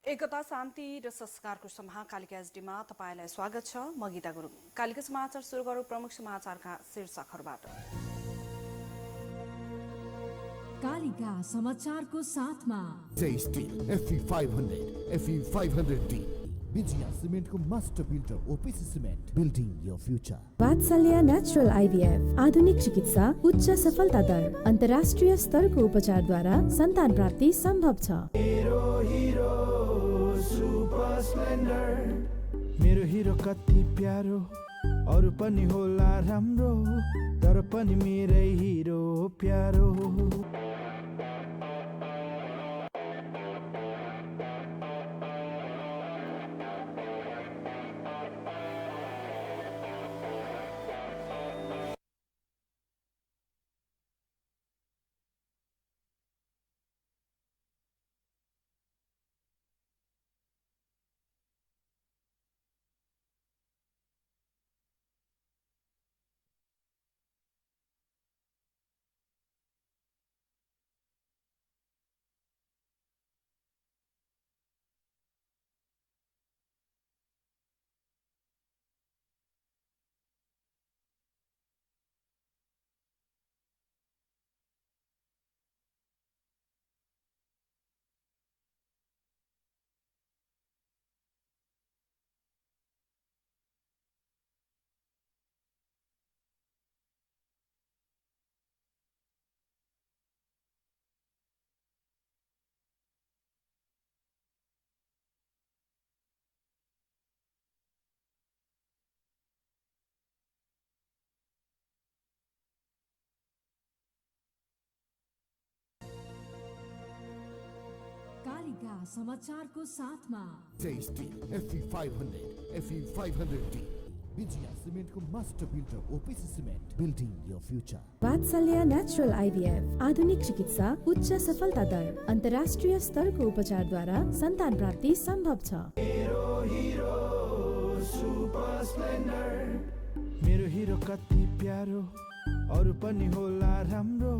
एकता शान्ति र संस्कारको सभा कालिका एसडीमा तपाईलाई स्वागत छ। म गीता गुरुङ। कालिका समाचार सुरु गरौँ प्रमुख समाचारका शीर्षकहरूबाट। कालिका समाचारको साथमा स्टील FE500 FE500D विजया सिमेन्टको master builder OPC cement building your future. Vatsalya natural IVF आधुनिक चिकित्सा उच्च सफलता दर अन्तर्राष्ट्रिय स्तरको उपचारद्वारा सन्तान प्राप्ति सम्भव छ। मेरो हिरो कति प्यारो अरु पनि होला राम्रो तर पनि मेरै हिरो प्यारो। कालिका समाचारको साथमा स्टील FE500 FE500D विजया सिमेन्टको master builder OPC cement building your future. Vatsalya natural IVF आधुनिक चिकित्सा उच्च सफलता दर अन्तर्राष्ट्रिय स्तरको उपचारद्वारा सन्तान प्राप्ति सम्भव छ। मेरो हिरो कति प्यारो अरु पनि होला राम्रो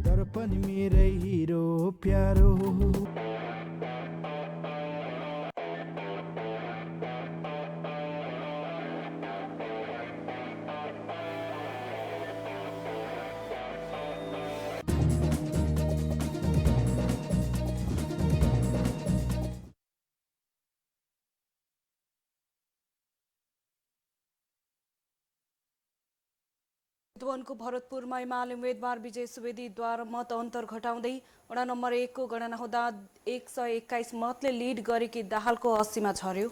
तर पनि मेरै हिरो प्यारो। चितवनको भरतपुरमा एमाले उम्मेद्वार विजय सुवेदीद्वारा मत अन्तर घटाउँदै वडा नम्बर 1 को गणना हुँदा 121 मतले लिड गरेकी दाहालको 80 मा झर्यो।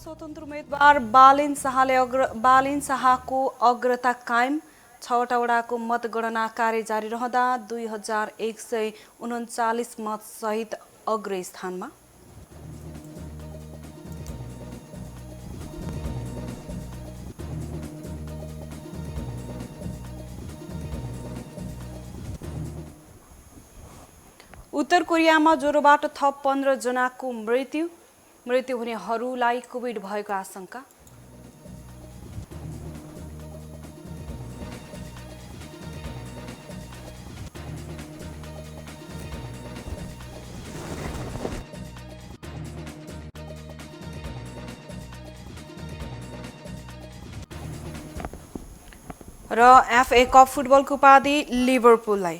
स्वतन्त्र उम्मेद्वार बालिन शाहको अग्रता कायम। 6वटा वडाको मतगणना कार्य जारी रहँदा 2139 मत सहित अग्र स्थानमा। उत्तर कोरियामा ज्वरोबाट थप 15 जनाको मृत्यु हुनेहरूलाई कोभिड भएको आशंका। र FA कप फुटबलको उपाधि लिभरपुललाई।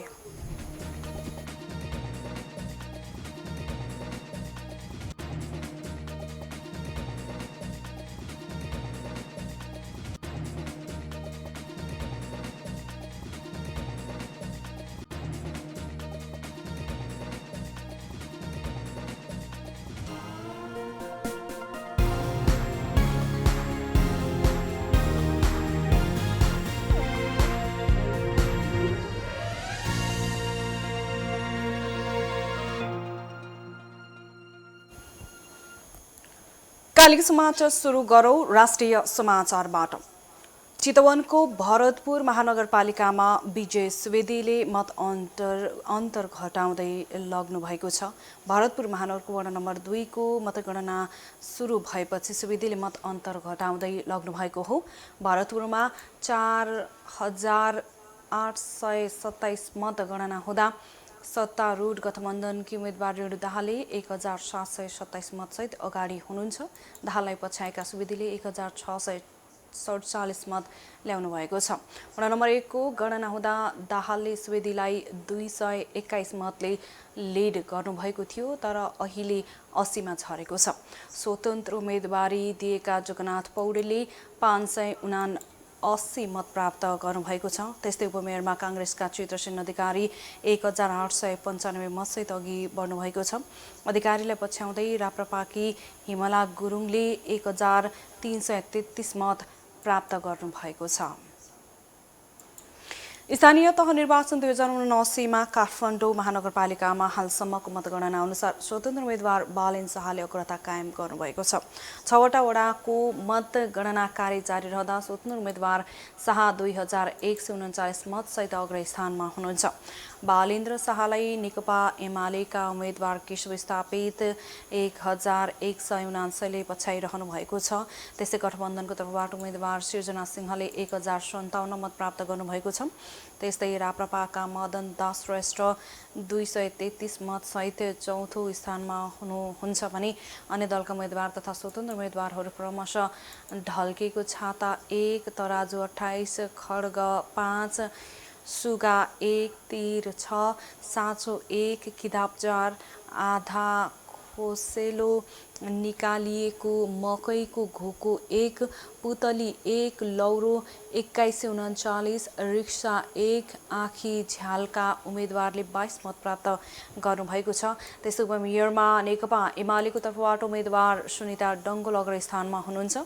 कालिका समाचार सुरु गरौँ राष्ट्रिय समाचारबाट। चितवनको भरतपुर महानगरपालिकामा विजय सुवेदीले मत अन्तर घटाउँदै लग्नु भएको छ। भरतपुर महानगरको वडा नम्बर 2 को मतगणना सुरु भएपछि सुवेदीले मत अन्तर घटाउँदै लग्नु भएको हो। भरतपुरमा 4000 827 मतगणना हुँदा सत्तारूढ गठबन्धनकी उम्मेद्वार रेणु दाहालले 1727 मतसहित अगाडि हुनुहुन्छ। दाहाललाई पछ्याएका सुवेदीले 1647 मत ल्याउनु भएको छ। वडा नम्बर 1 को गणना हुँदा दाहालले सुवेदीलाई 221 मतले लिड गर्नुभएको थियो, तर अहिले 80 मा झरेको छ। स्वतन्त्र उम्मेदवारी दिएका जगन्नाथ पौडेलले 579 मत प्राप्त गर्नुभएको छ। त्यस्तै उपमेयरमा काङ्ग्रेसका चित्रसेन अधिकारी 1895 मतसहित अघि बढ्नुभएको छ। अधिकारीलाई पछ्याउँदै राप्रपाकी हिमला गुरुङले 1333 मत प्राप्त गर्नुभएको छ। स्थानीय तह निर्वाचन 2079 मा काठमाडौँ महानगरपालिकामा हालसम्मको मतगणना अनुसार स्वतन्त्र उम्मेद्वार बालेन शाहले अग्रता कायम गर्नुभएको छ। 6वटा वडाको मतगणना कार्य जारी रहँदा स्वतन्त्र उम्मेद्वार शाह 2139 मतसहित अग्र स्थानमा हुनुहुन्छ। बालेन्द्र शाहलाई नेकपा एमालेका उम्मेद्वार केशव स्थापित 1179 ले पछ्याइरहनु भएको छ। त्यसै गठबन्धनको तर्फबाट उम्मेद्वार सिर्जना सिंहले 1057 मत प्राप्त गर्नुभएको छ। त्यस्तै राप्रपाका मदन दास श्रेष्ठ 233 मतसहित चौथो स्थानमा हुनुहुन्छ भने अन्य दलका उम्मेद्वार तथा स्वतन्त्र उम्मेद्वारहरू क्रमशः ढल्केको छाता 1, तराजु 28, खड्ग 5, सुगा 1, तीर 6, साँचो 1, किताब 4, आधा खोसेलो निकालिएको मकैको घोको 1, पुतली 1, लौरो 2139, रिक्सा 1, आँखी झ्यालका उम्मेद्वारले 22 मत प्राप्त गर्नुभएको छ। त्यसै उपमेयरमा नेकपा एमालेको तर्फबाट उम्मेद्वार सुनिता डङ्गोल अग्र स्थानमा हुनुहुन्छ।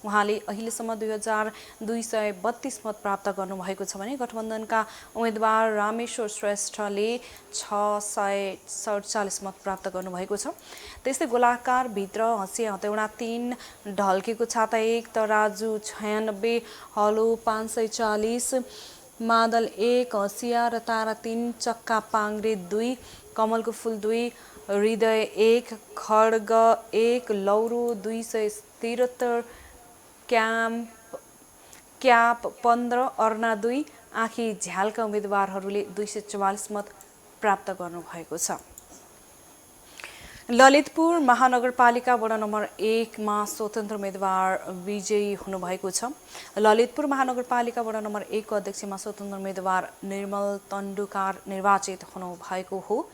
उहाँले अहिलेसम्म 2232 मत प्राप्त गर्नुभएको छ भने गठबन्धनका उम्मेद्वार रामेश्वर श्रेष्ठले 647 मत प्राप्त गर्नुभएको छ। त्यस्तै गोलाकार भित्र हँसिया हतौडा 3, ढल्केको छाता 1, तराजु 96, हलो 540, मादल 1, हँसिया र तारा 3, चक्का पाङ्ग्रे 2, कमलको फुल 2, हृदय 1, खड्ग 1, लौरो 273, क्याप 15, अर्ना 2, आँखी झ्यालका उम्मेद्वारहरूले 244 मत प्राप्त गर्नुभएको छ। ललितपुर महानगरपालिका वडा नम्बर 1 मा स्वतन्त्र उम्मेद्वार विजयी हुनुभएको छ। ललितपुर महानगरपालिका वडा नम्बर 1 को अध्यक्षमा स्वतन्त्र उम्मेद्वार निर्मल तण्डुकार निर्वाचित हुनुभएको हो।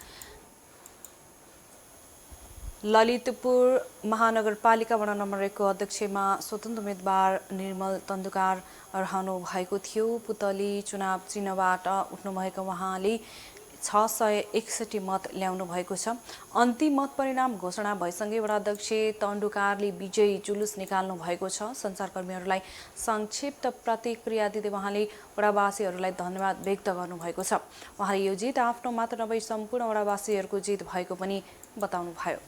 ललितपुर महानगरपालिका वडा नम्बर 1 को अध्यक्षमा स्वतन्त्र उम्मेद्वार निर्मल तण्डुकार रहनु भएको थियो। पुतली चुनाव चिन्हबाट उठ्नुभएका उहाँले 661 मत ल्याउनु भएको छ। अन्तिम मत परिणाम घोषणा भएसँगै वडा अध्यक्ष तण्डुकारले विजयी जुलुस निकाल्नु भएको छ। सञ्चारकर्मीहरूलाई संक्षिप्त प्रतिक्रिया दिँदै उहाँले वडावासीहरूलाई धन्यवाद व्यक्त गर्नुभएको छ। उहाँले यो जित आफ्नो मात्र नभई सम्पूर्ण वडावासीहरूको जित भएको पनि बताउनुभयो।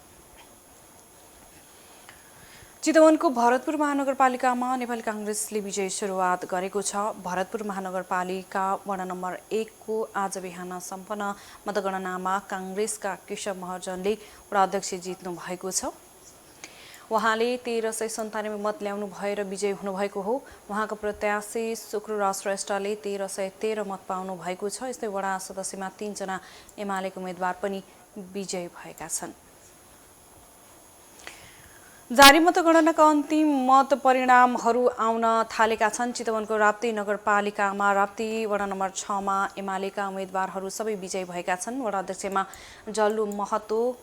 चितवनको भरतपुर महानगरपालिकामा नेपाली काङ्ग्रेसले विजय सुरुवात गरेको छ। भरतपुर महानगरपालिका वडा नम्बर 1 को आज बिहान सम्पन्न मतगणनामा काङ्ग्रेसका केशव महर्जनले वडा अध्यक्ष जित्नु भएको छ। उहाँले 1397 मत ल्याउनु भएर विजयी हुनुभएको हो। उहाँको प्रत्याशी शुक्रराज श्रेष्ठले 1313 मत पाउनु भएको छ। यस्तै वडा सदस्यमा 3 जना एमालेका उम्मेद्वार पनि विजयी भएका छन्। जारी मतगणनाका अन्तिम मत परिणामहरू आउन थालेका छन्। चितवनको राप्ती नगरपालिकामा राप्ती वडा नम्बर 6 मा एमालेका उम्मेद्वारहरू सबै विजयी भएका छन्। वडा अध्यक्षमा जल्लु महतो,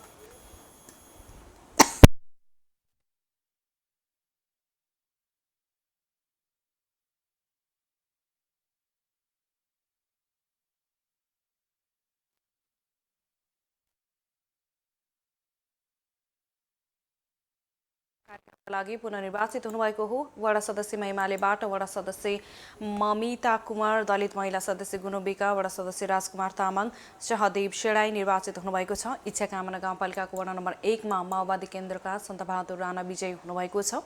लागि पुनर्निर्वाचित हुनुभएको हो। वडा सदस्यमा एमालेबाट वडा सदस्य ममिता कुमार, दलित महिला सदस्य गुणबिका, वडा सदस्य राजकुमार तामाङ, सहदेव शेडाई निर्वाचित हुनुभएको छ। इच्छा कामना गाउँपालिकाको वडा नम्बर 1 मा माओवादी केन्द्रका सन्तबहादुर राणा विजयी हुनुभएको छ।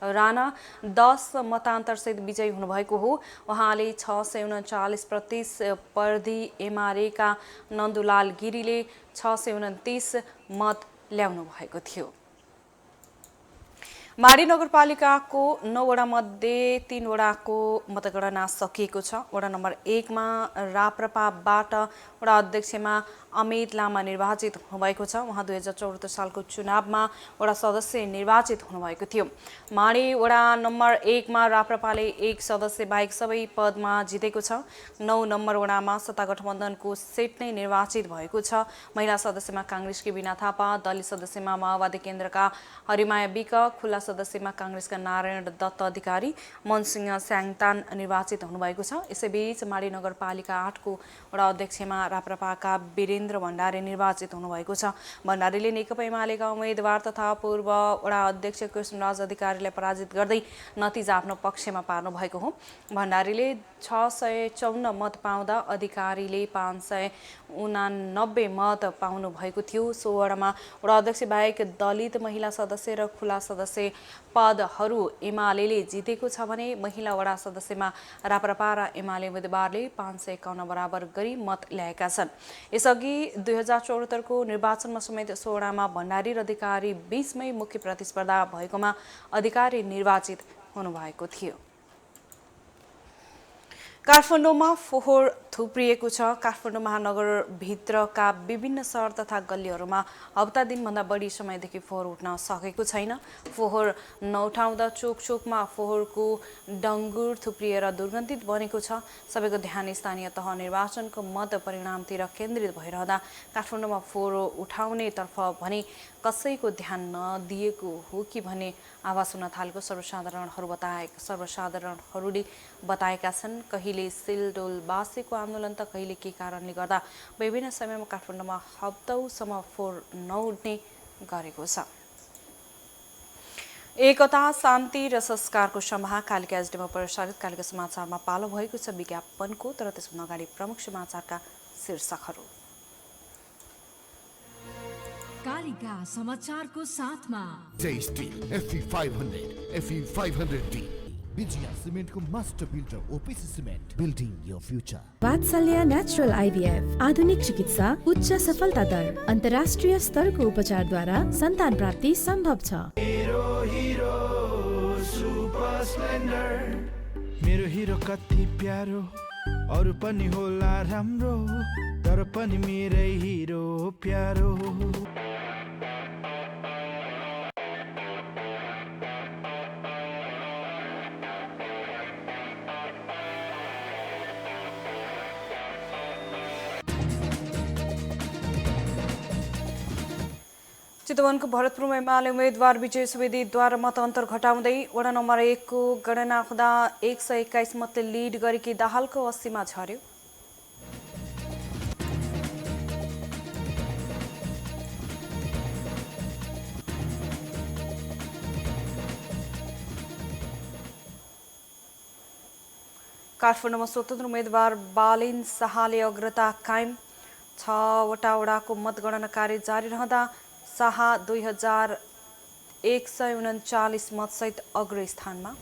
राणा 10 मतान्तरसहित विजयी हुनुभएको हो। उहाँले 639 प्रतिस्पर्धी एमालेका नन्दुलाल गिरीले 629 मत ल्याउनु भएको थियो। माडी नगरपालिकाको 9 वडा मध्ये 3 वडाको मतगणना सकिएको छ। वडा नम्बर 1 मा राप्रपाबाट वडा अध्यक्षमा अमित लामा निर्वाचित हुनुभएको छ। उहाँ 2074 सालको चुनावमा वडा सदस्य निर्वाचित हुनुभएको थियो। माडी वडा नम्बर 1 मा राप्रपाले 1 सदस्य बाहेक सबै पदमा जितेको छ। 9 नम्बर वडामा सत्ता गठबन्धनको सेट नै निर्वाचित भएको छ। महिला सदस्यमा काङ्ग्रेसकी बिना थापा, दलित सदस्यमा माओवादी केन्द्रका हरिमाया विक, खुला सदस्यमा काङ्ग्रेसका नारायण दत्त अधिकारी, मनसिंह स्याङतान निर्वाचित हुनुभएको छ। यसैबीच माडी नगरपालिका 8 को वडा अध्यक्षमा राप्रपाका वीरेन्द्र भण्डारी निर्वाचित हुनुभएको छ। भण्डारीले नेकपा एमालेका उम्मेद्वार तथा पूर्व वडा अध्यक्ष कृष्णराज अधिकारीलाई पराजित गर्दै नतिजा आफ्नो पक्षमा पार्नु भएको हो। भण्डारीले 654 मत पाउँदा अधिकारीले 589 मत पाउनु भएको थियो। सो वडामा वडा अध्यक्ष बाहेक दलित, महिला सदस्य र खुला सदस्य पदहरू एमाले जितेको छ भने महिला वडा सदस्यमा राप्रपा र एमाले उम्मेदवारले 551 बराबर गरी मत ल्याएका छन्। यसअघि 2074 को निर्वाचनमा समेत सो वडामा भण्डारी र अधिकारी बीचमै मुख्य प्रतिस्पर्धा भएकोमा अधिकारी निर्वाचित हुनुभएको थियो। काठमाडौँमा फोहोर थुप्रिएको छ। काठमाडौँ महानगरभित्रका विभिन्न सहर तथा गल्लीहरूमा हप्ता दिनभन्दा बढी समयदेखि फोहोर उठ्न सकेको छैन। फोहोर नउठाउँदा चोकमा फोहोरको डङ्गुर थुप्रिएर दुर्गन्धित बनेको छ। सबैको ध्यान स्थानीय तह निर्वाचनको मत परिणामतिर केन्द्रित भइरहँदा काठमाडौँमा फोहोर उठाउनेतर्फ भने कसैको ध्यान नदिएको हो कि भन्ने आवाज हुन थालेको सर्वसाधारणहरूले बताएका छन्। कहिले सिलडोलवासीको आन्दोलन त कहिले के कारणले गर्दा विभिन्न समयमा काठमाडौँमा हप्तौसम्म फोहोर नउठ्ने गरेको छ। एकता, शान्ति र संस्कारको सभा कालिका एसडीमा प्रसारित कालिका समाचारमा पालो भएको छ विज्ञापनको। तर त्यसभन्दा अगाडि प्रमुख समाचारका शीर्षकहरू। कालिका समाचारको साथमा टेस्टी FE500, FE500D, विजया सिमेन्टको master builder OPC cement, building your future. Vatsalya natural IVF आधुनिक चिकित्सा, उच्च सफलता दर, अन्तर्राष्ट्रिय स्तरको उपचारद्वारा सन्तान प्राप्ति सम्भव छ। मेरो हिरो कति प्यारो, अरू पनि होला राम्रो, तर पनि मेरै हिरो प्यारो। चितवनको भरतपुरमा एमाले उम्मेद्वार विजय सुवेदीद्वारा मत अन्तर घटाउँदै वडा नम्बर 1 को गणना हुँदा 121 मतले लिड गरेकी दाहालको 80 मा झर्यो। काठमाडौँमा स्वतन्त्र उम्मेद्वार बालिन शाहले अग्रता कायम। 6 वटा वडाको मतगणना कार्य जारी रहँदा शाह 2139 मतसहित अग्र स्थानमा।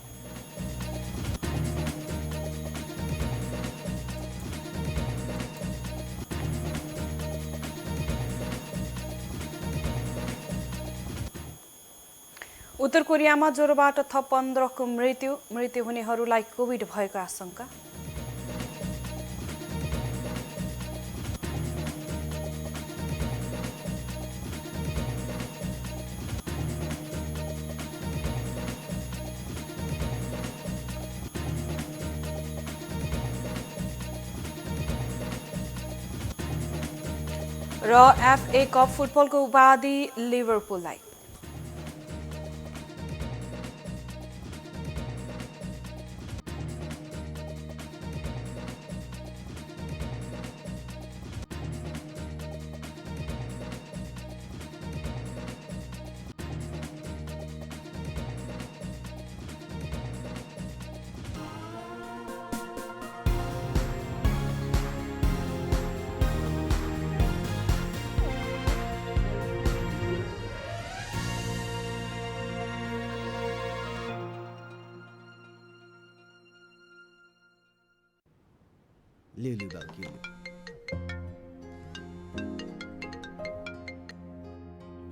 उत्तर कोरियामा ज्वरोबाट थप 15 को मृत्यु हुनेहरूलाई कोभिड भएको आशंका। र FA कप फुटबलको उपाधि लिभरपुललाई।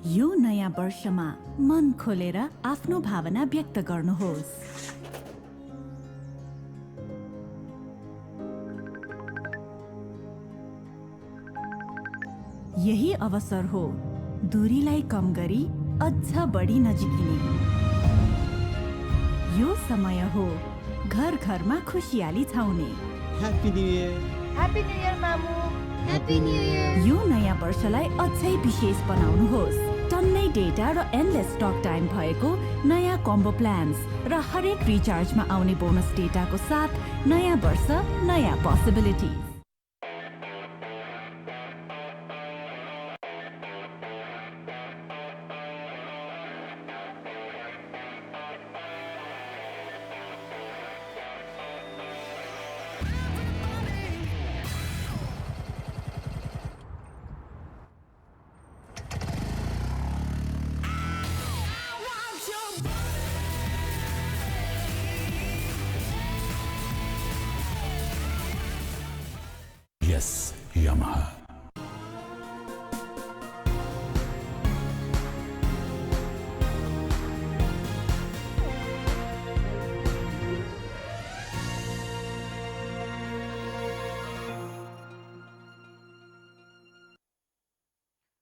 यो नयाँ वर्षमा मन खोलेर आफ्नो भावना व्यक्त गर्नुहोस्। यही अवसर हो दूरीलाई कम गरी अझ बढी नजिकिने। यो समय हो घर घरमा खुशियाली छाउने। Happy new year. Happy new year मामु। Happy new year. यो नयाँ वर्षलाई अझै विशेष बनाउनुहोस्। टन्नै डेटा र एन्डलेस टक टाइम भएको नयाँ कम्बो प्लान्स र हरेक रिचार्जमा आउने बोनस डेटाको साथ नयाँ वर्ष नयाँ पोसिबिलिटिज। Yes, Yamaha.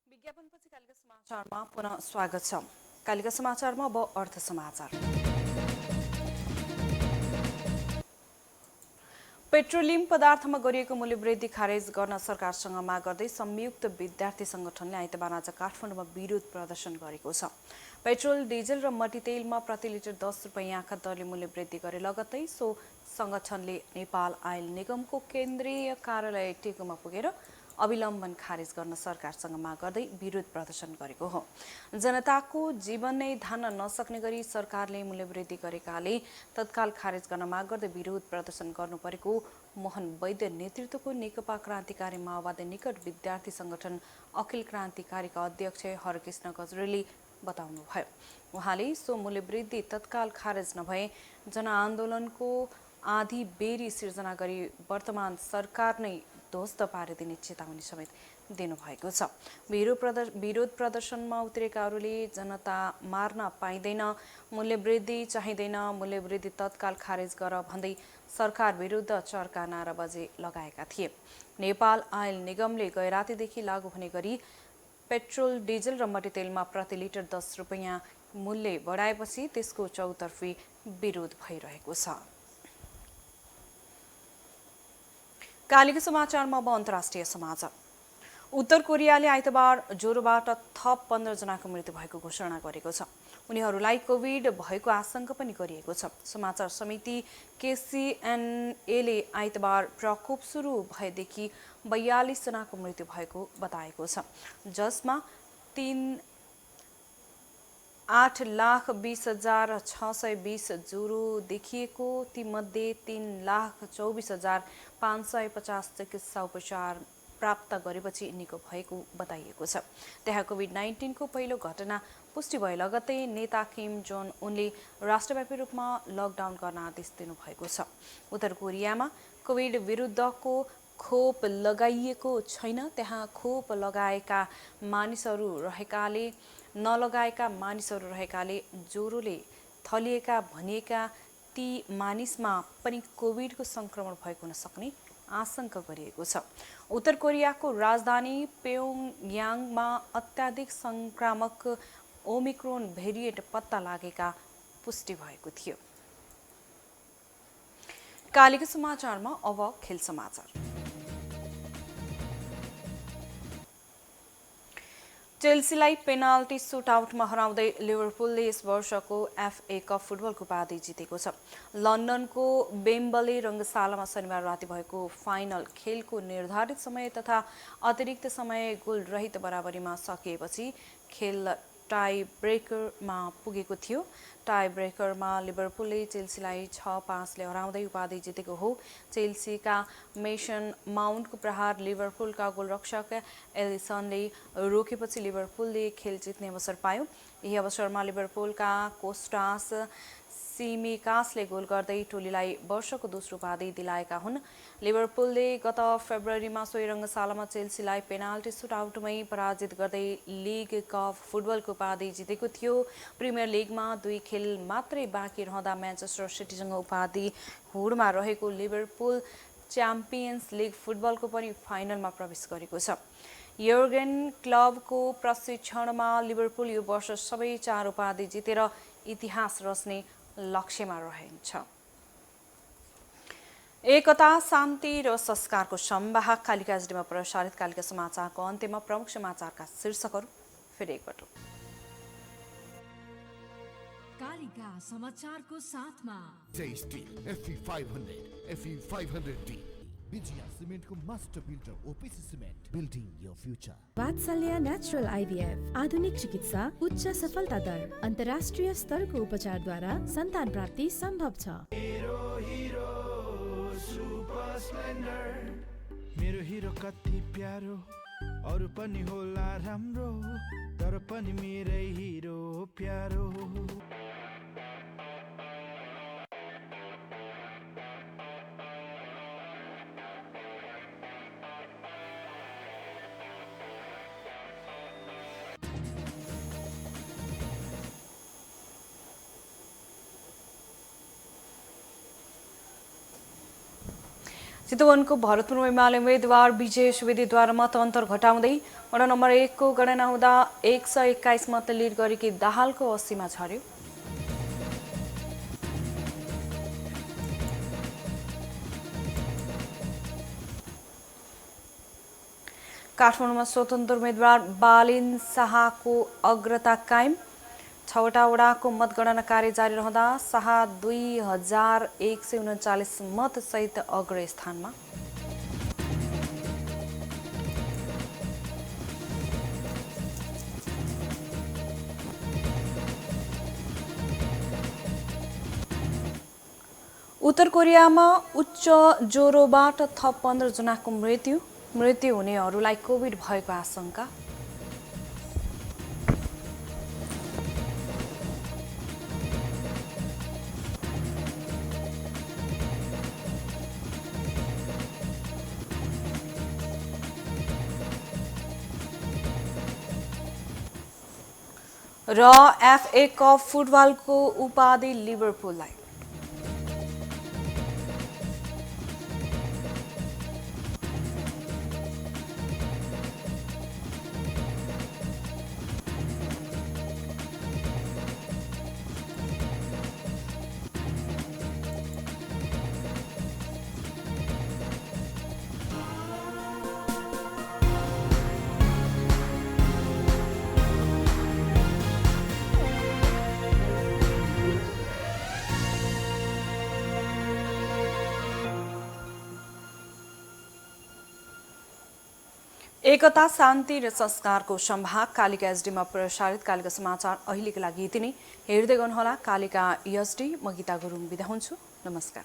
विज्ञापनपछि कालिका समाचारमा पुनः स्वागत छ। कालिका समाचारमा अब अर्थ समाचार। पेट्रोलियम पदार्थमा गरिएको मूल्यवृद्धि खारेज गर्न सरकारसँग माग गर्दै संयुक्त विद्यार्थी संगठनले आइतबार आज काठमाडौँमा विरोध प्रदर्शन गरेको छ। पेट्रोल, डिजल र मट्टीतेलमा प्रति लिटर 10 रुपैयाँका दरले मूल्यवृद्धि गरे लगत्तै सो संगठनले नेपाल आयल निगमको केन्द्रीय कार्यालय टेकुमा पुगेर अविलम्बन खारेज गर्न सरकारसँग माग गर्दै विरोध प्रदर्शन गरेको हो। जनताको जीवन नै धान्न नसक्ने गरी सरकारले मूल्यवृद्धि गरेकाले तत्काल खारेज गर्न माग गर्दै विरोध प्रदर्शन गर्नु परेको मोहन वैद्य नेतृत्वको नेकपा क्रान्तिकारी माओवादी निकट विद्यार्थी संगठन अखिल क्रान्तिकारीका अध्यक्ष हरकृष्ण गजरेलले बताउनुभयो। उहाँले सो मूल्यवृद्धि तत्काल खारेज नभए जनआन्दोलनको आधी बेरी सिर्जना गरी वर्तमान सरकार नै ध्वस्त पारिदिने चेतावनी समेत दिनुभएको छ। विरोध प्रदर्शनमा उत्रेकाहरूले जनता मार्न पाइँदैन, मूल्यवृद्धि चाहिँदैन, मूल्यवृद्धि तत्काल खारेज गर भन्दै सरकार विरुद्ध चर्का नाराबाजी लगाएका थिए। नेपाल आयल निगमले गैरातीदेखि लागू हुने गरी पेट्रोल, डिजल र मट्टीतेलमा प्रति लिटर 10 रुपैयाँ मूल्य बढाएपछि त्यसको चौतर्फी विरोध भइरहेको छ। कालिका समाचारमा अब अन्तर्राष्ट्रिय समाचार। उत्तर कोरियाले आइतबार ज्वरोबाट थप 15 जनाको मृत्यु भएको घोषणा गरेको छ। उनीहरूलाई कोभिड भएको आशंका पनि गरिएको छ। समाचार समिति KCNA ले आइतबार प्रकोप सुरु भएदेखि 42 जनाको मृत्यु भएको बताएको छ, जसमा 8,20,620 ज्वरो देखिएको, तीमध्ये 3,24,550 चिकित्सा उपचार प्राप्त गरेपछि निको भएको बताइएको छ। त्यहाँ कोभिड-19 को पहिलो घटना पुष्टि भए लगत्तै नेता किम जोङ उनले राष्ट्रव्यापी रूपमा लकडाउन गर्न आदेश दिनुभएको छ। उत्तर कोरियामा कोभिड विरुद्धको खोप लगाइएको छैन। त्यहाँ खोप लगाएका मानिसहरू रहेकाले नलगाएका मानिसहरू रहेकाले ज्वरोले थलिएका भनिएका ती मानिसमा पनि कोभिडको संक्रमण भएको हुन सक्ने आशंका गरिएको छ। उत्तर कोरियाको राजधानी प्योङयाङमा अत्याधिक संक्रामक ओमिक्रोन भेरिएन्ट पत्ता लागेका पुष्टि भएको थियो। कालिका समाचारमा अब खेल समाचार। चेल्सीलाई पेनाल्टी सुटआउटमा हराउँदै लिभरपुलले यस वर्षको FA कप फुटबलको उपाधि जितेको छ। लन्डनको वेम्बले रङ्गशालामा शनिबार राति भएको फाइनल खेलको निर्धारित समय तथा अतिरिक्त समय गोल रहित बराबरीमा सकिएपछि खेल टाई ब्रेकरमा पुगेको थियो। टाई ब्रेकरमा लिभरपुलले चेल्सीलाई 6-5 ले हराउँदै उपाधि जितेको हो। चेल्सीका मेसन माउन्टको प्रहार लिभरपुलका गोलरक्षक एलिसनले रोकेपछि लिभरपुलले खेल जित्ने अवसर पायो। यही अवसरमा लिभरपुलका कोस्टास सिमिकासले गोल गर्दै टोलीलाई वर्षको दोस्रो उपाधि दिलाएका हुन्। लिभरपुलले गत फेब्रुअरीमा सोही रङ्गशालामा चेल्सीलाई पेनाल्टी सुटआउटमै पराजित गर्दै लिग कप फुटबलको उपाधि जितेको थियो। प्रिमियर लिगमा 2 खेल मात्रै बाँकी रहँदा म्यान्चेस्टर सिटीसँग उपाधि हुडमा रहेको लिभरपुल च्याम्पियन्स लिग फुटबलको पनि फाइनलमा प्रवेश गरेको छ। योर्गेन क्लबको प्रशिक्षणमा लिभरपुल यो वर्ष सबै 4 उपाधि जितेर इतिहास रच्ने लक्ष्यमा रहन्छ। एकता, शान्ति र संस्कारको संवाहक कालिका एसडीमा प्रसारित कालिका समाचारको अन्त्यमा प्रमुख समाचारका शीर्षकहरू फेरि एकपटक। कालिका समाचारको साथमा steel FE 500, FE 500D, Vijaya सिमेन्टको master builder OPC cement, building your future. Vatsalya natural IVF आधुनिक चिकित्सा, उच्च सफलता दर, अन्तर्राष्ट्रिय स्तरको उपचारद्वारा सन्तान प्राप्ति सम्भव छ। मेरो हिरो कति प्यारो, अरू पनि होला राम्रो, तर पनि मेरै हिरो प्यारो। चितवनको भरतपुर एमाले उम्मेद्वार विजय सुवेदीद्वारा मत अन्तर घटाउँदै वडा नम्बर 1 को गणना हुँदा 121 मतले लिड गरेकी दाहालको 80 मा झर्यो। काठमाडौँमा स्वतन्त्र उम्मेद्वार बालिन शाहको अग्रता कायम। 6वटा वडाको मतगणना कार्य जारी रहँदा शाह 2139 मत सहित अग्र स्थानमा। उत्तर कोरियामा उच्च ज्वरोबाट थप 15 जनाको मृत्यु हुनेहरूलाई कोभिड भएको आशंका। र FA कप फुटबलको उपाधि लिभरपुललाई। एकता, शान्ति र संस्कारको संवाहक कालिका एसडीमा प्रसारित कालिका समाचार अहिलेका लागि यति नै। हेर्दै गर्नुहोला कालिका एसडी। म गीता गुरुङ बिदा हुन्छु। नमस्कार।